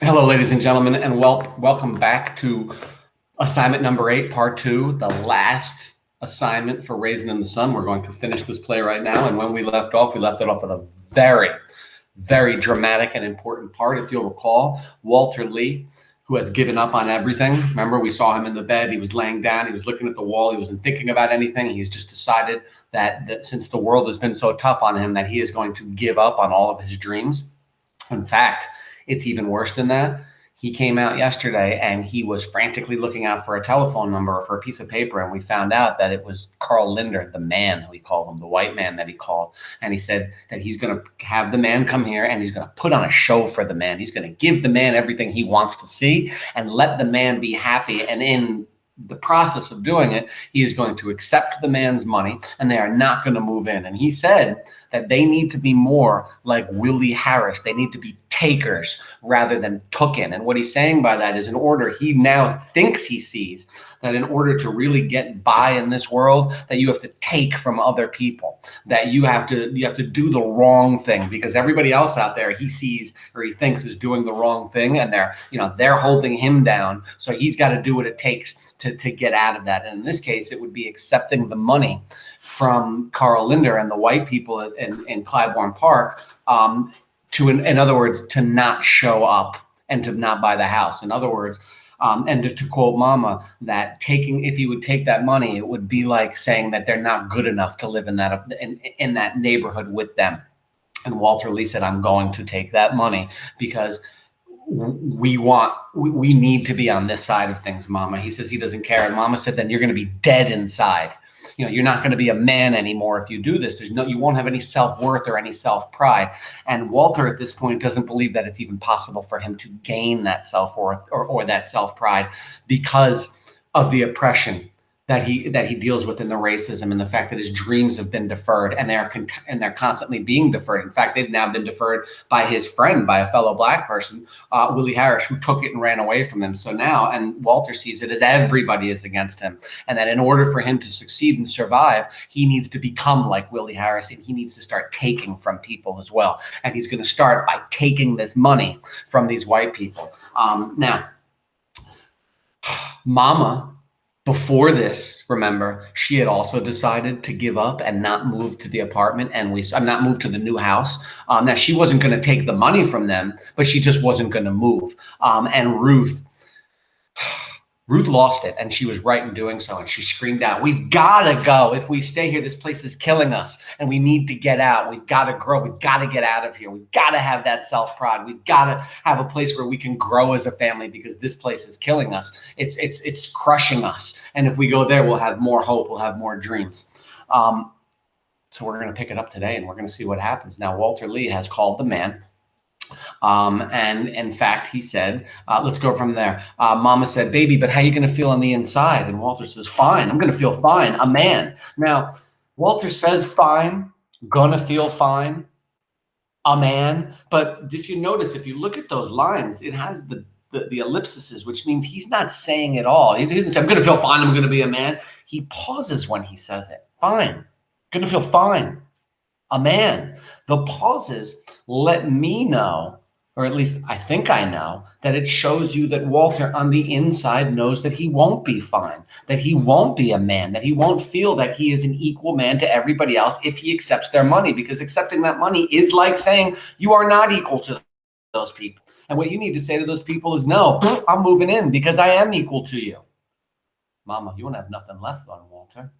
Hello, ladies and gentlemen, and welcome back to assignment number 8, part 2, the last assignment for Raisin in the Sun. We're going to finish this play right now, and when we left it off with a very, very dramatic and important part. If you'll recall, Walter Lee, who has given up on everything. Remember, we saw him in the bed. He was laying down. He was looking at the wall. He wasn't thinking about anything. He's just decided that since the world has been so tough on him, that he is going to give up on all of his dreams. In fact, it's even worse than that. He came out yesterday and he was frantically looking out for a telephone number or for a piece of paper. And we found out that it was Carl Linder, the man who he called him, the white man that he called. And he said that he's going to have the man come here and he's going to put on a show for the man. He's going to give the man everything he wants to see and let the man be happy. And in the process of doing it, he is going to accept the man's money and they are not going to move in. And he said that they need to be more like Willie Harris. They need to be takers rather than tooken. And what he's saying by that is he now thinks he sees that in order to really get by in this world, that you have to take from other people, that you have to do the wrong thing because everybody else out there he sees or he thinks is doing the wrong thing and they're holding him down. So he's got to do what it takes to get out of that. And in this case, it would be accepting the money from Carl Linder and the white people in Clybourne Park, in other words, to not show up and to not buy the house. In other words, and to quote Mama, that if you would take that money, it would be like saying that they're not good enough to live in that neighborhood with them. And Walter Lee said, I'm going to take that money because we need to be on this side of things, Mama. He says he doesn't care. And Mama said, then you're going to be dead inside. You're not going to be a man anymore if you do this. You won't have any self-worth or any self-pride. And Walter at this point doesn't believe that it's even possible for him to gain that self-worth or that self-pride because of the oppression that he deals with in the racism and the fact that his dreams have been deferred and they're constantly being deferred. In fact, they've now been deferred by his friend, by a fellow black person, Willie Harris, who took it and ran away from him. So now, and Walter sees it as everybody is against him, and that in order for him to succeed and survive, he needs to become like Willie Harris, and he needs to start taking from people as well. And he's going to start by taking this money from these white people. Now, Mama, before this, remember, she had also decided to give up and not move to the apartment not move to the new house. Now, she wasn't going to take the money from them, but she just wasn't going to move. And Ruth lost it, and she was right in doing so. And she screamed out, we've got to go. If we stay here, this place is killing us, and we need to get out. We've got to grow. We've got to get out of here. We've got to have that self-pride. We've got to have a place where we can grow as a family because this place is killing us. It's crushing us. And if we go there, we'll have more hope. We'll have more dreams. So we're going to pick it up today, and we're going to see what happens. Now, Walter Lee has called the man. And in fact, he said, let's go from there. Mama said, baby, but how are you going to feel on the inside? And Walter says, fine. I'm going to feel fine. A man. Now, Walter says, fine, going to feel fine, a man. But if you notice, if you look at those lines, it has the ellipses, which means he's not saying it all. He doesn't say, I'm going to feel fine. I'm going to be a man. He pauses when he says it. Fine. Going to feel fine. A man. The pauses let me know, or at least I think I know, that it shows you that Walter on the inside knows that he won't be fine, that he won't be a man, that he won't feel that he is an equal man to everybody else if he accepts their money, because accepting that money is like saying you are not equal to those people. And what you need to say to those people is, no, I'm moving in because I am equal to you. Mama, you won't have nothing left on Walter.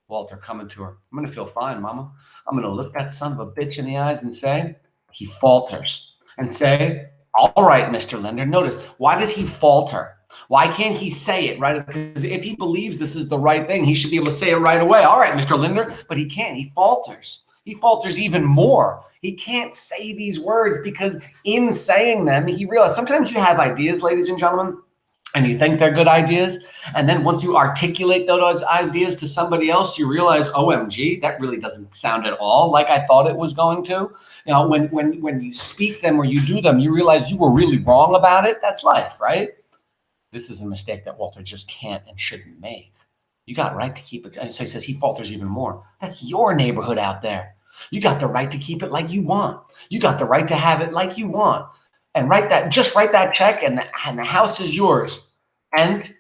Walter coming to her, I'm going to feel fine, Mama. I'm going to look that son of a bitch in the eyes and say, he falters and say, all right, Mr. Linder. Notice, why does he falter? Why can't he say it right? Because if he believes this is the right thing, he should be able to say it right away. All right, Mr. Linder. But he can't. He falters. He falters even more. He can't say these words because in saying them, he realizes sometimes you have ideas, ladies and gentlemen, and you think they're good ideas. And then once you articulate those ideas to somebody else, you realize, OMG, that really doesn't sound at all like I thought it was going to. When you speak them or you do them, you realize you were really wrong about it. That's life, right? This is a mistake that Walter just can't and shouldn't make. You got right to keep it. And so he says he falters even more. That's your neighborhood out there. You got the right to keep it like you want. You got the right to have it like you want. and just write that check, and the house is yours. And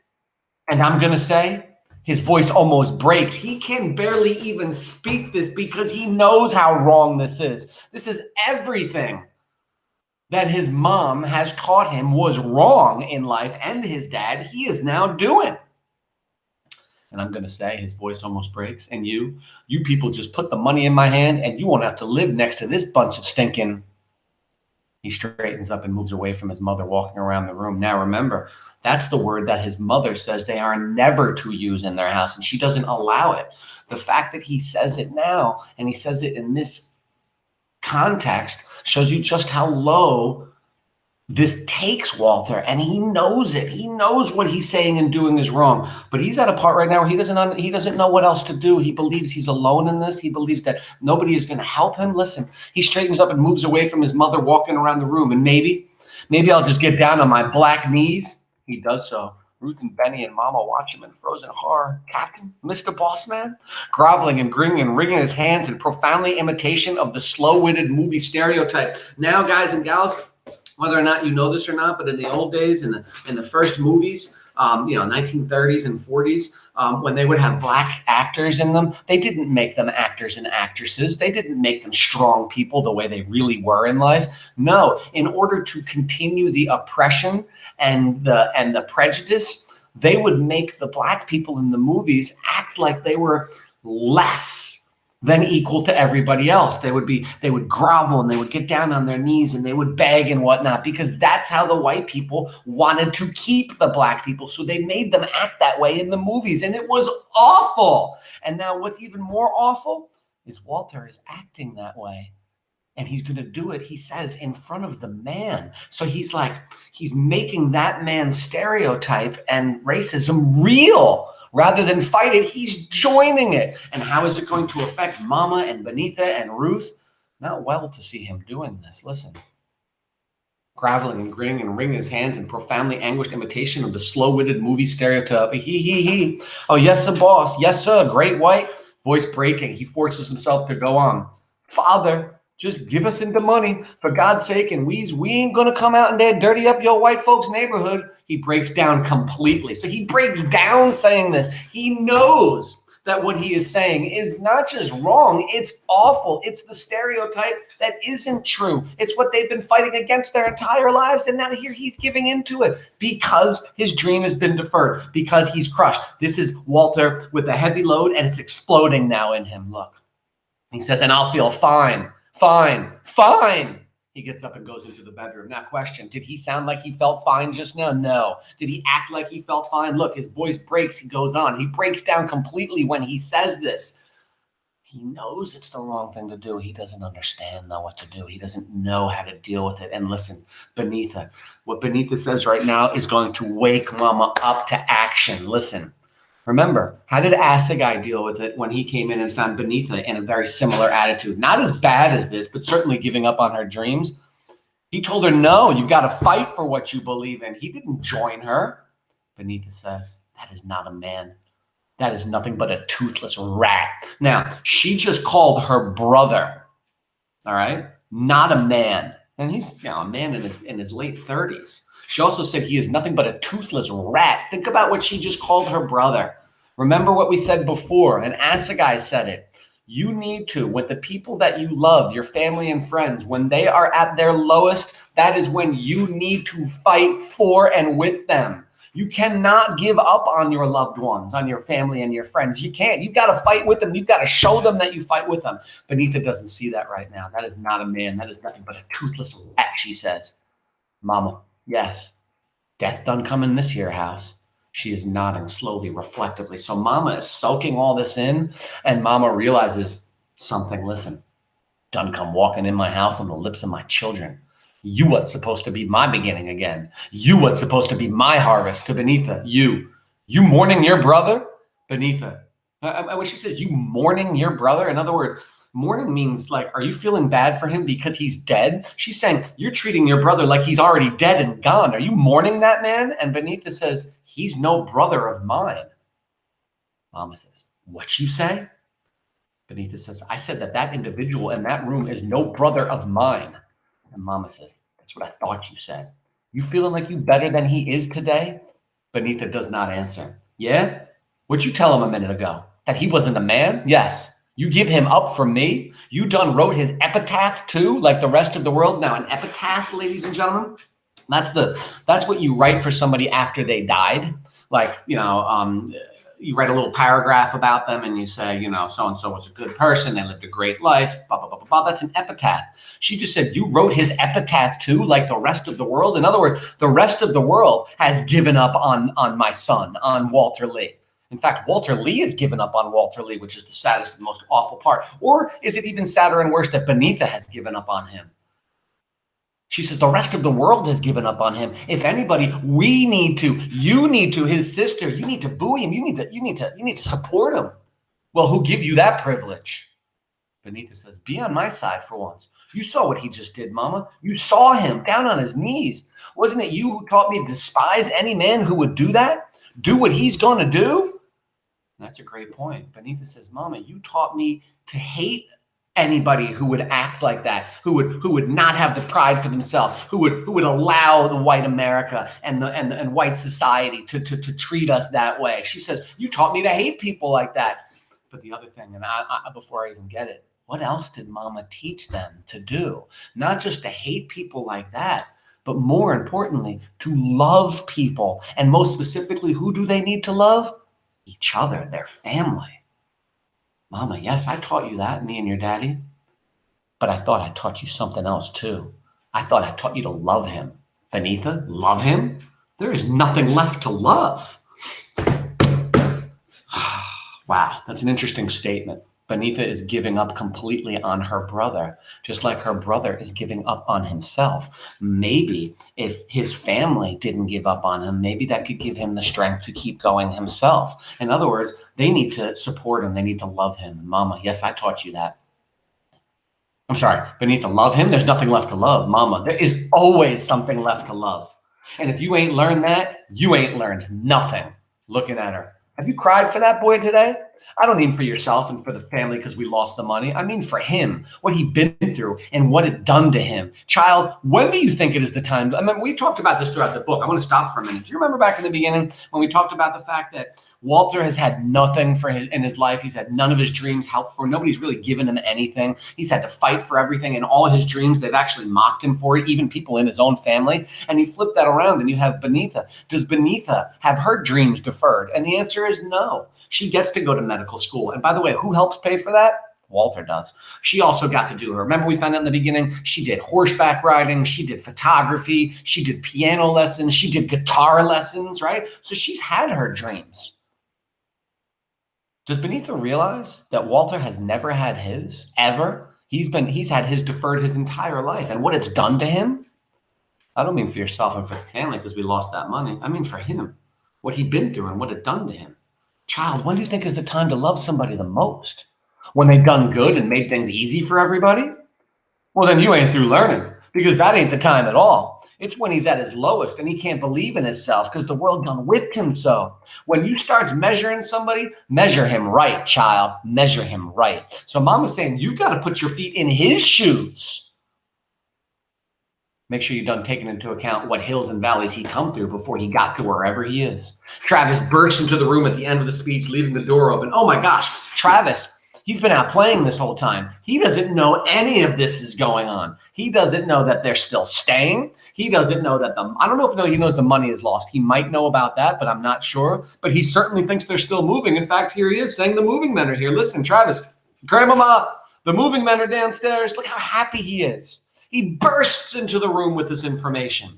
I'm going to say, his voice almost breaks. He can barely even speak this because he knows how wrong this is. This is everything that his mom has taught him was wrong in life, and his dad, he is now doing. And I'm going to say, his voice almost breaks. And you people just put the money in my hand, and you won't have to live next to this bunch of stinking. He straightens up and moves away from his mother, walking around the room. Now, remember, that's the word that his mother says they are never to use in their house, and she doesn't allow it. The fact that he says it now, and he says it in this context, shows you just how low this takes Walter, and he knows it. He knows what he's saying and doing is wrong, but he's at a part right now where he doesn't know what else to do. He believes he's alone in this. He believes that nobody is going to help him. Listen, he straightens up and moves away from his mother, walking around the room, and maybe I'll just get down on my black knees. He does so. Ruth and Benny and Mama watch him in frozen horror. Captain, Mr. Bossman, groveling and grinning and wringing his hands in profoundly imitation of the slow-witted movie stereotype. Now, guys and gals, whether or not you know this or not, but in the old days, in the first movies, 1930s and 40s, when they would have black actors in them, they didn't make them actors and actresses. They didn't make them strong people the way they really were in life. No, in order to continue the oppression and the prejudice, they would make the black people in the movies act like they were less than equal to everybody else. They would grovel, and they would get down on their knees, and they would beg and whatnot, because that's how the white people wanted to keep the black people. So they made them act that way in the movies, and it was awful. And now what's even more awful is Walter is acting that way. And he's going to do it, he says, in front of the man. So he's making that man's stereotype and racism real. Rather than fight it, he's joining it. And how is it going to affect Mama and Benita and Ruth? Not well to see him doing this. Listen. Groveling and grinning and wringing his hands in profoundly anguished imitation of the slow-witted movie stereotype. He. Oh, yes, sir, boss. Yes, sir. Great white. Voice breaking. He forces himself to go on. Father, just give us the money, for God's sake, and we ain't going to come out and there dirty up your white folks' neighborhood. He breaks down completely. So he breaks down saying this. He knows that what he is saying is not just wrong, it's awful. It's the stereotype that isn't true. It's what they've been fighting against their entire lives, and now here he's giving into it because his dream has been deferred, because he's crushed. This is Walter with a heavy load, and it's exploding now in him. Look, he says, and I'll feel fine. Fine. He gets up and goes into the bedroom. Now, question, did he sound like he felt fine just now? No. Did he act like he felt fine? Look, his voice breaks. He goes on. He breaks down completely when he says this. He knows it's the wrong thing to do. He doesn't understand, though, what to do. He doesn't know how to deal with it. And listen, Benita, what Benita says right now is going to wake Mama up to action. Listen. Remember, how did Assegai deal with it when he came in and found Benita in a very similar attitude? Not as bad as this, but certainly giving up on her dreams. He told her, no, you've got to fight for what you believe in. He didn't join her. Benita says, that is not a man. That is nothing but a toothless rat. Now, she just called her brother, all right, not a man. And he's a man in his late 30s. She also said he is nothing but a toothless rat. Think about what she just called her brother. Remember what we said before, and Assegai said it. You need to, with the people that you love, your family and friends, when they are at their lowest, that is when you need to fight for and with them. You cannot give up on your loved ones, on your family and your friends. You can't. You've got to fight with them. You've got to show them that you fight with them. Benita doesn't see that right now. That is not a man. That is nothing but a toothless rat, she says. Mama. Yes, death done come in this here house. She is nodding slowly, reflectively. So Mama is soaking all this in, and Mama realizes something. Listen, done come walking in my house on the lips of my children. You what's supposed to be my beginning again. You what's supposed to be my harvest. To Benita, you mourning your brother? Benita, when she says you mourning your brother, in other words, mourning means like, are you feeling bad for him because he's dead? She's saying, you're treating your brother like he's already dead and gone. Are you mourning that man? And Benita says, he's no brother of mine. Mama says, what you say? Benita says, I said that individual in that room is no brother of mine. And Mama says, That's what I thought you said. You feeling like you better than he is today? Benita does not answer. Yeah? What'd you tell him a minute ago? That he wasn't a man? Yes. You give him up for me? You done wrote his epitaph too, like the rest of the world? Now, an epitaph, ladies and gentlemen, that's what you write for somebody after they died. Like, you write a little paragraph about them and you say, so-and-so was a good person. They lived a great life, blah, blah, blah, blah, blah. That's an epitaph. She just said, you wrote his epitaph too, like the rest of the world. In other words, the rest of the world has given up on my son, on Walter Lee. In fact, Walter Lee has given up on Walter Lee, which is the saddest and most awful part. Or is it even sadder and worse that Benita has given up on him? She says the rest of the world has given up on him. If anybody, you need to, his sister, you need to buoy him. You need to support him. Well, who give you that privilege? Benita says, be on my side for once. You saw what he just did, Mama. You saw him down on his knees. Wasn't it you who taught me to despise any man who would do that? Do what he's going to do? That's a great point. Benita says, Mama, you taught me to hate anybody who would act like that, who would not have the pride for themselves, who would allow the white America and white society to treat us that way. She says, you taught me to hate people like that. But the other thing, and before I even get it, what else did Mama teach them to do? Not just to hate people like that, but more importantly, to love people. And most specifically, who do they need to love? Each other, their family. Mama, yes, I taught you that, me and your daddy. But I thought I taught you something else too. I thought I taught you to love him. Benita, love him? There is nothing left to love. Wow, that's an interesting statement. Benita is giving up completely on her brother, just like her brother is giving up on himself. Maybe if his family didn't give up on him, maybe that could give him the strength to keep going himself. In other words, they need to support him. They need to love him. Mama, yes, I taught you that. I'm sorry, Benita, love him? There's nothing left to love. Mama, there is always something left to love. And if you ain't learned that, you ain't learned nothing. Looking at her. Have you cried for that boy today? I don't mean for yourself and for the family because we lost the money. I mean for him, what he'd been through and what it done to him. Child, when do you think it is the time? I mean, we talked about this throughout the book. I want to stop for a minute. Do you remember back in the beginning when we talked about the fact that Walter has had nothing in his life? He's had none of his dreams helped for. Nobody's really given him anything. He's had to fight for everything. And all his dreams, they've actually mocked him for it, even people in his own family. And you flip that around and you have Benita. Does Benita have her dreams deferred? And the answer is no. She gets to go to medical school. And by the way, who helps pay for that? Walter does. She also got to do her. Remember we found out in the beginning, she did horseback riding, she did photography, she did piano lessons, she did guitar lessons, right? So she's had her dreams. Does Benita realize that Walter has never had his, ever? He's had his deferred his entire life. And what it's done to him, I don't mean for yourself and for the family because we lost that money. I mean for him, what he'd been through and what it done to him. Child, when do you think is the time to love somebody the most? When they've done good and made things easy for everybody? Well, then you ain't through learning because that ain't the time at all. It's when he's at his lowest and he can't believe in himself because the world done whipped him so. When you start measuring somebody, measure him right, child. Measure him right. So Mama's saying you got to put your feet in his shoes. Make sure you've done taking into account what hills and valleys he come through before he got to wherever he is. Travis bursts into the room at the end of the speech, leaving the door open. Oh my gosh, Travis, he's been out playing this whole time. He doesn't know any of this is going on. He doesn't know that they're still staying. He doesn't know that I don't know if he knows the money is lost. He might know about that, but I'm not sure. But he certainly thinks they're still moving. In fact, here he is saying the moving men are here. Listen, Travis, Grandmama, the moving men are downstairs. Look how happy he is. He bursts into the room with this information.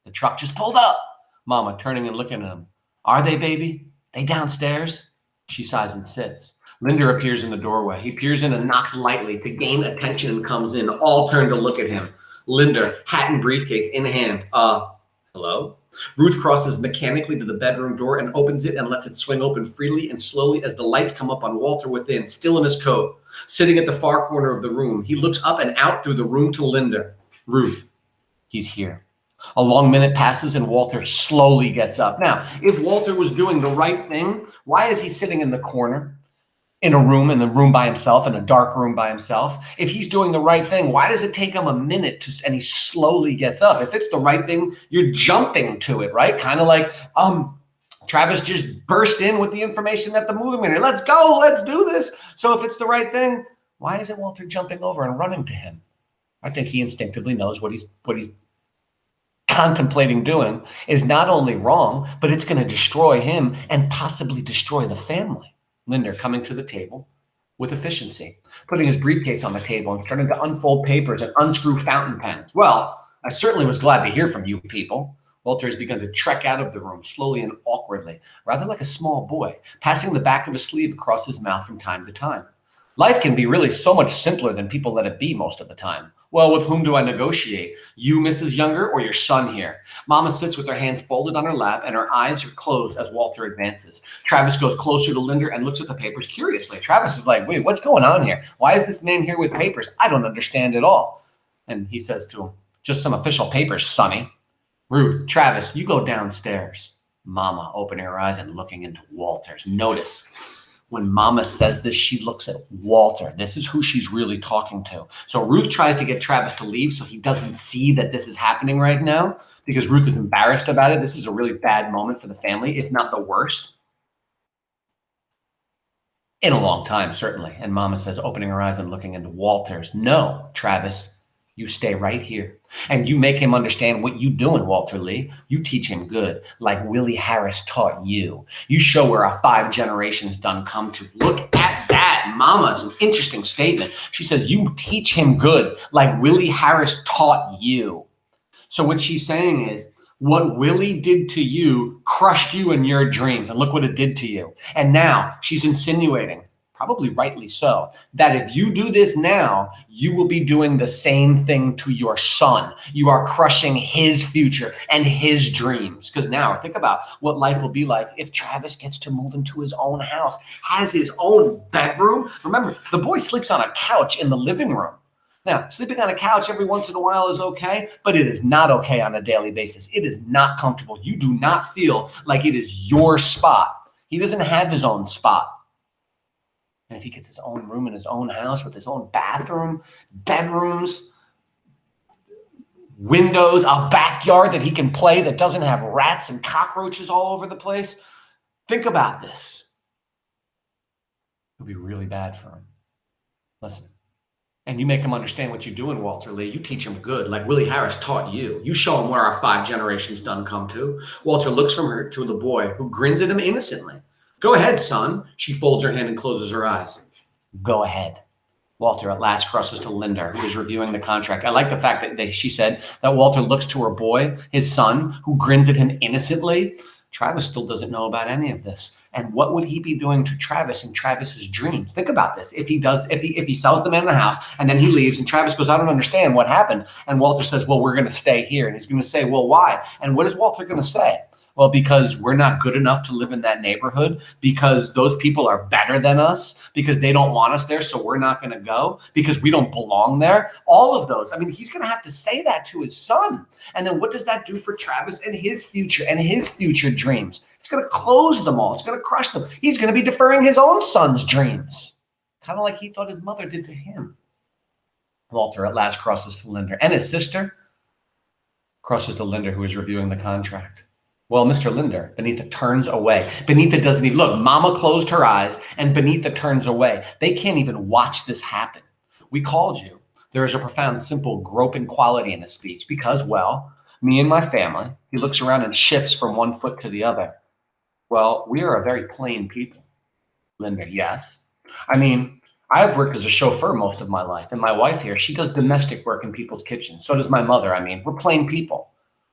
The truck just pulled up. Mama turning and looking at him. Are they, baby? They downstairs? She sighs and sits. Linda appears in the doorway. He peers in and knocks lightly to gain attention and comes in. All turn to look at him. Linda, hat and briefcase in hand. Hello? Ruth crosses mechanically to the bedroom door and opens it and lets it swing open freely and slowly as the lights come up on Walter within, still in his coat. Sitting at the far corner of the room, he looks up and out through the room to Linda. Ruth, he's here. A long minute passes and Walter slowly gets up. Now, if Walter was doing the right thing, why is he sitting in the corner? in the room by himself, in a dark room by himself. If he's doing the right thing, why does it take him a minute and he slowly gets up? If it's the right thing, you're jumping to it, right? Kind of like Travis just burst in with the information that the movie made. Let's go, let's do this. So if it's the right thing, why isn't Walter jumping over and running to him? I think he instinctively knows what he's contemplating doing is not only wrong, but it's going to destroy him and possibly destroy the family. Linder coming to the table with efficiency, putting his briefcase on the table and starting to unfold papers and unscrew fountain pens. Well, I certainly was glad to hear from you people. Walter has begun to trek out of the room slowly and awkwardly, rather like a small boy, passing the back of his sleeve across his mouth from time to time. Life can be really so much simpler than people let it be most of the time. Well, with whom do I negotiate? You, Mrs. Younger, or your son here? Mama sits with her hands folded on her lap and her eyes are closed as Walter advances. Travis goes closer to Linder and looks at the papers curiously. Travis is like, wait, what's going on here? Why is this man here with papers? I don't understand at all. And he says to him, just some official papers, Sonny. Ruth, Travis, you go downstairs. Mama opening her eyes and looking into Walter's. Notice, when Mama says this, she looks at Walter. This is who she's really talking to. So Ruth tries to get Travis to leave so he doesn't see that this is happening right now because Ruth is embarrassed about it. This is a really bad moment for the family, if not the worst. In a long time, certainly. And Mama says, opening her eyes and looking into Walter's. No, Travis, you stay right here. And you make him understand what you doing, Walter Lee. You teach him good, like Willie Harris taught you. You show where our 5 generations done come to. Look at that. Mama's an interesting statement. She says, you teach him good, like Willie Harris taught you. So what she's saying is, what Willie did to you crushed you in your dreams. And look what it did to you. And now she's insinuating, probably rightly so, that if you do this now, you will be doing the same thing to your son. You are crushing his future and his dreams. Because now think about what life will be like if Travis gets to move into his own house, has his own bedroom. Remember, the boy sleeps on a couch in the living room. Now, sleeping on a couch every once in a while is okay, but it is not okay on a daily basis. It is not comfortable. You do not feel like it is your spot. He doesn't have his own spot. And if he gets his own room in his own house with his own bathroom, bedrooms, windows, a backyard that he can play that doesn't have rats and cockroaches all over the place, think about this. It'll be really bad for him. Listen. And you make him understand what you're doing, Walter Lee. You teach him good, like Willie Harris taught you. You show him where our 5 generations done come to. Walter looks from her to the boy, who grins at him innocently. Go ahead, son. She folds her hand and closes her eyes. Go ahead. Walter at last crosses to Linder, who is reviewing the contract. I like the fact that she said that Walter looks to her boy, his son, who grins at him innocently. Travis still doesn't know about any of this. And what would he be doing to Travis in Travis's dreams? Think about this. If he sells the man the house and then he leaves and Travis goes, I don't understand what happened. And Walter says, well, we're going to stay here. And he's going to say, well, why? And what is Walter going to say? Well, because we're not good enough to live in that neighborhood, because those people are better than us, because they don't want us there, so we're not going to go, because we don't belong there. All of those. I mean, he's going to have to say that to his son. And then what does that do for Travis and his future dreams? It's going to close them all. It's going to crush them. He's going to be deferring his own son's dreams, kind of like he thought his mother did to him. Walter at last crosses to Linder, and his sister crosses to Linder, who is reviewing the contract. Well, Mr. Linder, Benita turns away. Benita doesn't even look. Mama closed her eyes and Benita turns away. They can't even watch this happen. We called you. There is a profound, simple, groping quality in his speech because, well, me and my family, he looks around and shifts from one foot to the other. Well, we are a very plain people. Linder, yes. I mean, I've worked as a chauffeur most of my life, and my wife here, she does domestic work in people's kitchens. So does my mother. I mean, we're plain people.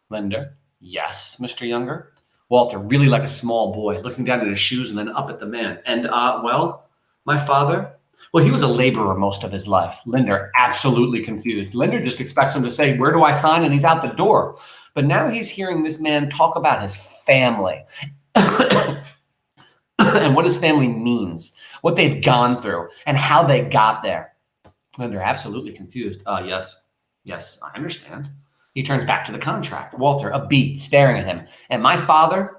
Linder, yes, Mr. Younger. Walter, really like a small boy, looking down at his shoes and then up at the man. And, well, my father, well, he was a laborer most of his life. Linder, absolutely confused. Linder just expects him to say, where do I sign? And he's out the door. But now he's hearing this man talk about his family and what his family means, what they've gone through, and how they got there. Linder, absolutely confused. Yes, I understand. He turns back to the contract. Walter, a beat, staring at him. And my father,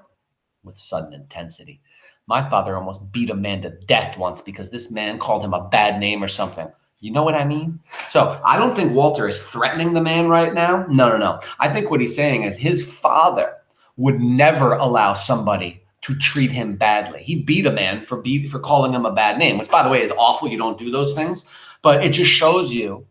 with sudden intensity, My father almost beat a man to death once because this man called him a bad name or something. You know what I mean? So I don't think Walter is threatening the man right now. No. I think what he's saying is his father would never allow somebody to treat him badly. He beat a man for calling him a bad name, which, by the way, is awful. You don't do those things. But it just shows you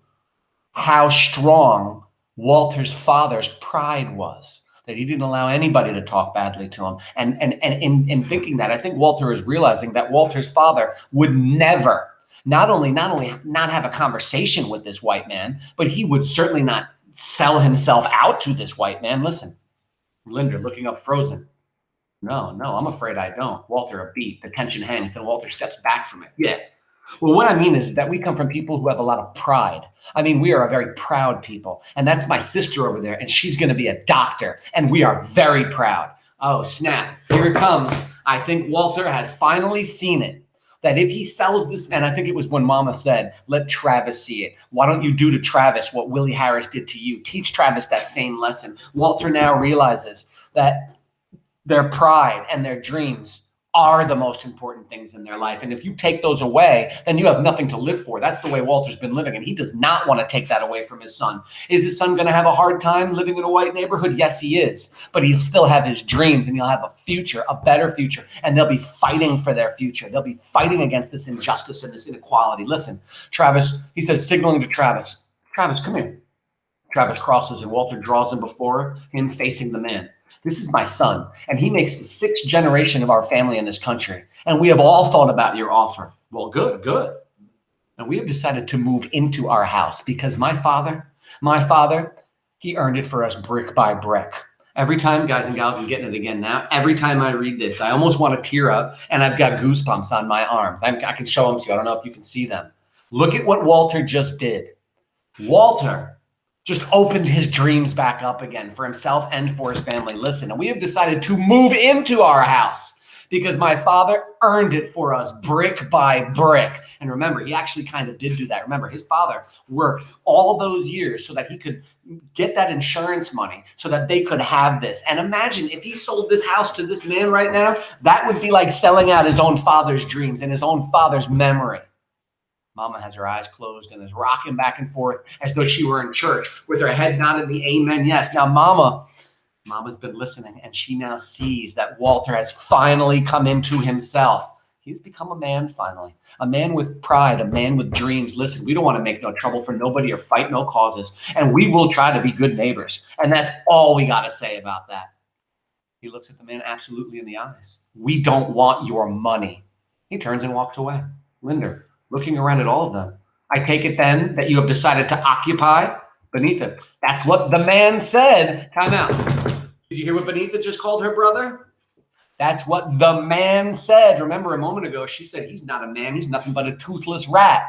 how strong Walter's father's pride was, that he didn't allow anybody to talk badly to him. And in thinking that, I think Walter is realizing that Walter's father would never not only not have a conversation with this white man, but he would certainly not sell himself out to this white man. Listen, Linda looking up Frozen. No, I'm afraid I don't. Walter, a beat. The tension hangs, and Walter steps back from it. Yeah. Well, what I mean is that we come from people who have a lot of pride. I mean, we are a very proud people. And that's my sister over there, and she's going to be a doctor, and we are very proud. Oh, snap. Here it comes. I think Walter has finally seen it, that if he sells this, and I think it was when Mama said, let Travis see it. Why don't you do to Travis what Willie Harris did to you? Teach Travis that same lesson. Walter now realizes that their pride and their dreams are the most important things in their life. And if you take those away, then you have nothing to live for. That's the way Walter's been living, and he does not want to take that away from his son. Is his son going to have a hard time living in a white neighborhood? Yes, he is. But he'll still have his dreams, and he'll have a future, a better future, and they'll be fighting for their future. They'll be fighting against this injustice and this inequality. Listen, Travis, he says, signaling to Travis, Travis, come here. Travis crosses, and Walter draws him before him, facing the man. This is my son, and he makes the 6th generation of our family in this country. And we have all thought about your offer. Well, good. And we have decided to move into our house because my father, he earned it for us brick by brick. Every time, guys and gals, I'm getting it again now. Every time I read this, I almost want to tear up, and I've got goosebumps on my arms. I can show them to you. I don't know if you can see them. Look at what Walter just did. Walter just opened his dreams back up again for himself and for his family. Listen, and we have decided to move into our house because my father earned it for us brick by brick. And remember, he actually kind of did do that. Remember, his father worked all those years so that he could get that insurance money so that they could have this. And imagine if he sold this house to this man right now, that would be like selling out his own father's dreams and his own father's memory. Mama has her eyes closed and is rocking back and forth as though she were in church with her head nodded the amen. Yes. Now, Mama's been listening, and she now sees that Walter has finally come into himself. He's become a man finally, a man with pride, a man with dreams. Listen, we don't want to make no trouble for nobody or fight no causes, and we will try to be good neighbors. And that's all we got to say about that. He looks at the man absolutely in the eyes. We don't want your money. He turns and walks away. Linda, looking around at all of them. I take it then that you have decided to occupy Benita. That's what the man said. Time out. Did you hear what Benita just called her brother? That's what the man said. Remember a moment ago, she said, he's not a man. He's nothing but a toothless rat.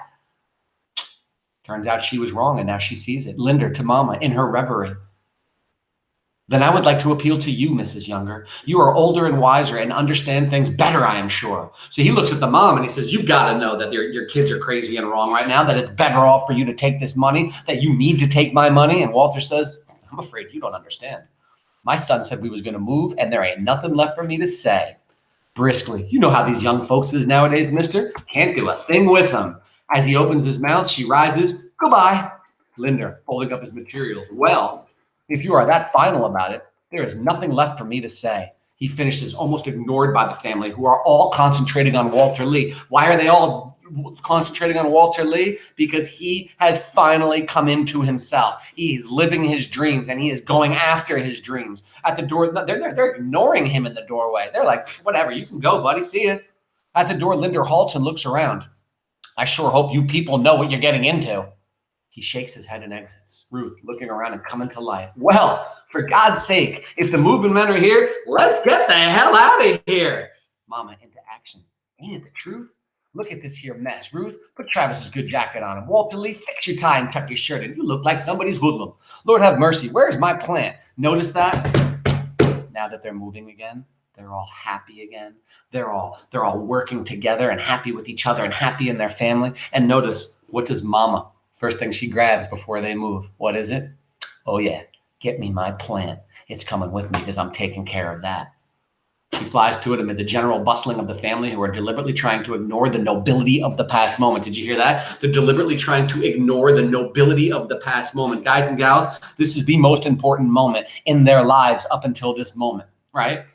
Turns out she was wrong, and now she sees it. Linda to Mama in her reverie. Then I would like to appeal to you, Mrs. Younger. You are older and wiser and understand things better, I am sure. So he looks at the mom and he says, you've got to know that your kids are crazy and wrong right now, that it's better off for you to take this money, that you need to take my money. And Walter says, I'm afraid you don't understand. My son said we was going to move, and there ain't nothing left for me to say. Briskly, you know how these young folks is nowadays, mister. Can't do a thing with them. As he opens his mouth, she rises. Goodbye. Linda, folding up his materials. Well, if you are that final about it, there is nothing left for me to say. He finishes, almost ignored by the family, who are all concentrating on Walter Lee. Why are they all concentrating on Walter Lee? Because he has finally come into himself. He's living his dreams, and he is going after his dreams. At the door, they're ignoring him in the doorway. They're like, whatever, you can go, buddy, see ya. At the door, Linda halts and looks around. I sure hope you people know what you're getting into. He shakes his head and exits. Ruth, looking around and coming to life. Well, for God's sake, if the moving men are here, let's get the hell out of here. Mama, into action. Ain't it the truth? Look at this here mess. Ruth, put Travis's good jacket on him. Walter Lee, fix your tie and tuck your shirt in. You look like somebody's hoodlum. Lord have mercy. Where's my plant? Notice that? Now that they're moving again, they're all happy again. They're all working together and happy with each other and happy in their family. And notice, what does Mama? First thing she grabs before they move. What is it? Oh, yeah. Get me my plant. It's coming with me because I'm taking care of that. She flies to it amid the general bustling of the family, who are deliberately trying to ignore the nobility of the past moment. Did you hear that? They're deliberately trying to ignore the nobility of the past moment. Guys and gals, this is the most important moment in their lives up until this moment, right?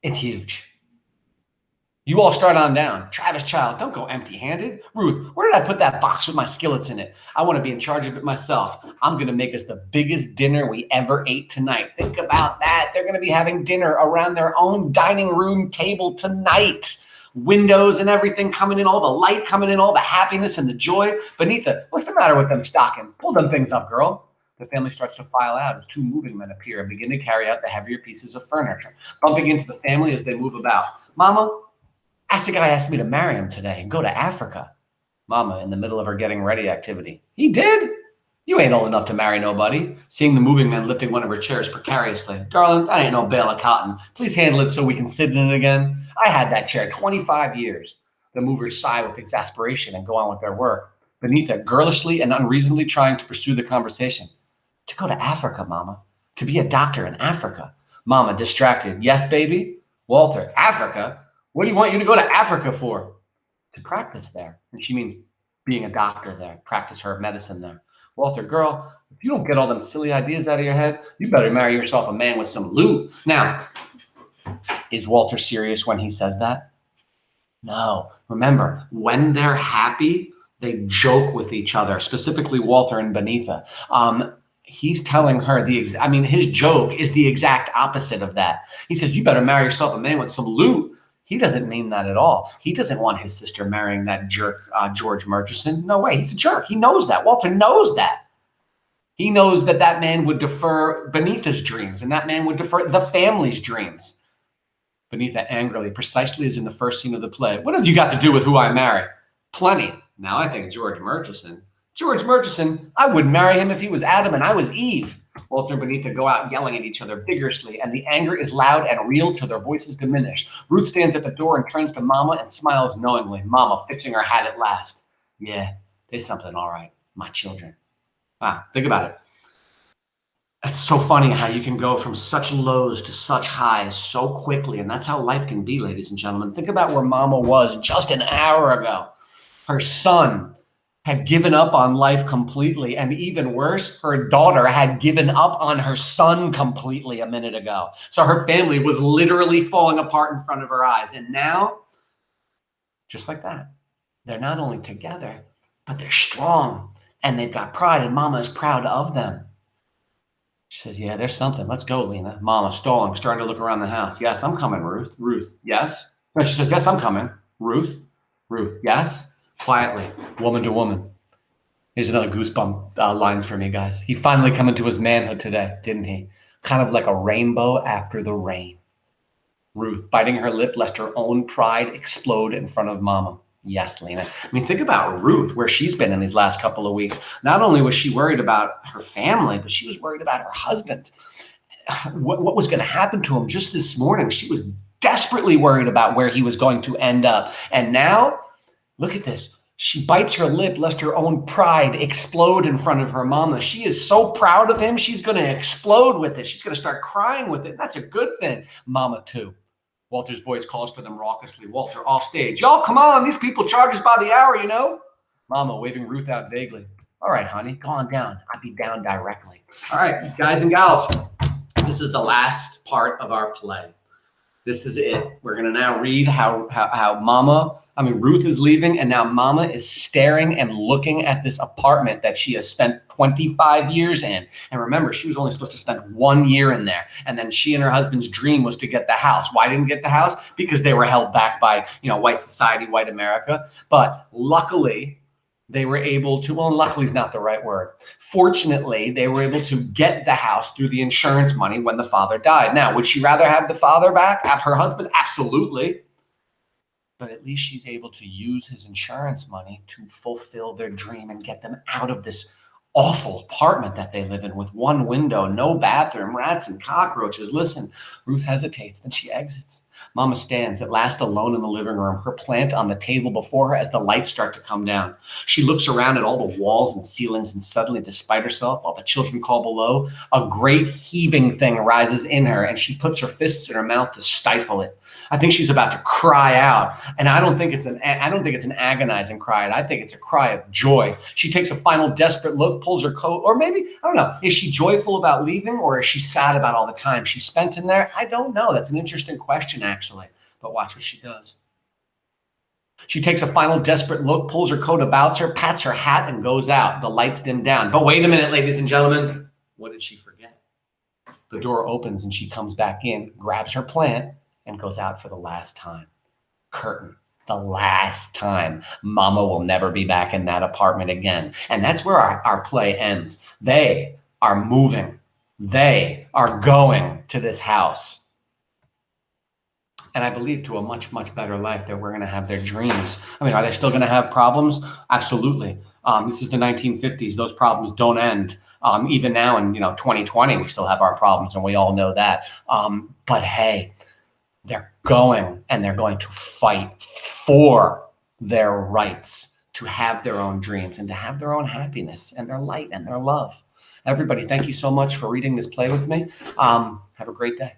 It's huge. You all start on down. Travis Child, don't go empty-handed. Ruth, where did I put that box with my skillets in it? I want to be in charge of it myself. I'm going to make us the biggest dinner we ever ate tonight. Think about that. They're going to be having dinner around their own dining room table tonight. Windows and everything coming in, all the light coming in, all the happiness and the joy. Benita, what's the matter with them stockings? Pull them things up, girl. The family starts to file out as two moving men appear and begin to carry out the heavier pieces of furniture, bumping into the family as they move about. Mama, ask the guy asked me to marry him today and go to Africa. Mama, in the middle of her getting ready activity. He did? You ain't old enough to marry nobody. Seeing the moving man lifting one of her chairs precariously. Darling, that ain't no bale of cotton. Please handle it so we can sit in it again. I had that chair 25 years. The movers sigh with exasperation and go on with their work. Benita, girlishly and unreasonably trying to pursue the conversation. To go to Africa, Mama. To be a doctor in Africa. Mama, distracted. Yes, baby? Walter, Africa? What do you want you to go to Africa for? To practice there. And she means being a doctor there, practice her medicine there. Walter, girl, if you don't get all them silly ideas out of your head, you better marry yourself a man with some loot. Now, is Walter serious when he says that? No. Remember, when they're happy, they joke with each other, specifically Walter and Benita. He's telling her his joke is the exact opposite of that. He says, you better marry yourself a man with some loot. He doesn't mean that at all. He doesn't want his sister marrying that jerk, George Murchison. No way. He's a jerk. He knows that. Walter knows that. He knows that that man would defer Benita's dreams, and that man would defer the family's dreams. Benita angrily, precisely as in the first scene of the play. What have you got to do with who I marry? Plenty. Now I think George Murchison. George Murchison, I wouldn't marry him if he was Adam and I was Eve. Walter and Benita go out yelling at each other vigorously, and the anger is loud and real till their voices diminish. Ruth stands at the door and turns to Mama and smiles knowingly. Mama fixing her hat at last. Yeah, there's something all right. My children. Think about it. It's so funny how you can go from such lows to such highs so quickly, and that's how life can be, ladies and gentlemen. Think about where Mama was just an hour ago. Her son had given up on life completely, and even worse, her daughter had given up on her son completely a minute ago. So her family was literally falling apart in front of her eyes. And now, just like that, they're not only together, but they're strong, and they've got pride, and Mama is proud of them. She says, yeah, there's something. Let's go, Lena. Mama, stalling, starting to look around the house. Yes, I'm coming, Ruth. Ruth, yes. No, she says, yes, I'm coming. Ruth, yes. Quietly, woman to woman. Here's another goosebump lines for me, guys. He finally come into his manhood today, didn't he? Kind of like a rainbow after the rain. Ruth, biting her lip lest her own pride explode in front of Mama. Yes, Lena. I mean, think about Ruth, where she's been in these last couple of weeks. Not only was she worried about her family, but she was worried about her husband. What was going to happen to him just this morning? She was desperately worried about where he was going to end up. And now, look at this. She bites her lip lest her own pride explode in front of her Mama. She is so proud of him, she's going to explode with it. She's going to start crying with it. That's a good thing. Mama, too. Walter's voice calls for them raucously. Walter, off stage. Y'all, come on. These people charge us by the hour, you know. Mama, waving Ruth out vaguely. All right, honey, go on down. I'll be down directly. All right, guys and gals, this is the last part of our play. This is it. We're going to now read how Ruth is leaving, and now Mama is staring and looking at this apartment that she has spent 25 years in. And remember, she was only supposed to spend 1 year in there. And then she and her husband's dream was to get the house. Why didn't get the house? Because they were held back by, white society, white America. But luckily, they were able to, luckily is not the right word. Fortunately, they were able to get the house through the insurance money when the father died. Now, would she rather have the father back at her husband? Absolutely. But at least she's able to use his insurance money to fulfill their dream and get them out of this awful apartment that they live in with one window, no bathroom, rats and cockroaches. Listen, Ruth hesitates, then she exits. Mama stands at last alone in the living room, her plant on the table before her as the lights start to come down. She looks around at all the walls and ceilings, and suddenly, despite herself, while the children call below, a great heaving thing rises in her, and she puts her fists in her mouth to stifle it. I think she's about to cry out, and I don't think it's an agonizing cry. I think it's a cry of joy. She takes a final desperate look, pulls her coat, or maybe, I don't know, is she joyful about leaving, or is she sad about all the time she spent in there? I don't know. That's an interesting question, actually. But watch what she does. She takes a final desperate look, pulls her coat about her, pats her hat, and goes out. The lights dim down. But wait a minute, ladies and gentlemen. What did she forget? The door opens and she comes back in, grabs her plant, and goes out for the last time. Curtain. The last time. Mama will never be back in that apartment again. And that's where our play ends. They are moving. They are going to this house. And I believe to a much, much better life, that we're going to have their dreams. I mean, are they still going to have problems? Absolutely. This is the 1950s. Those problems don't end. Even now in 2020, we still have our problems, and we all know that. But hey, they're going, and they're going to fight for their rights to have their own dreams and to have their own happiness and their light and their love. Everybody, thank you so much for reading this play with me. Have a great day.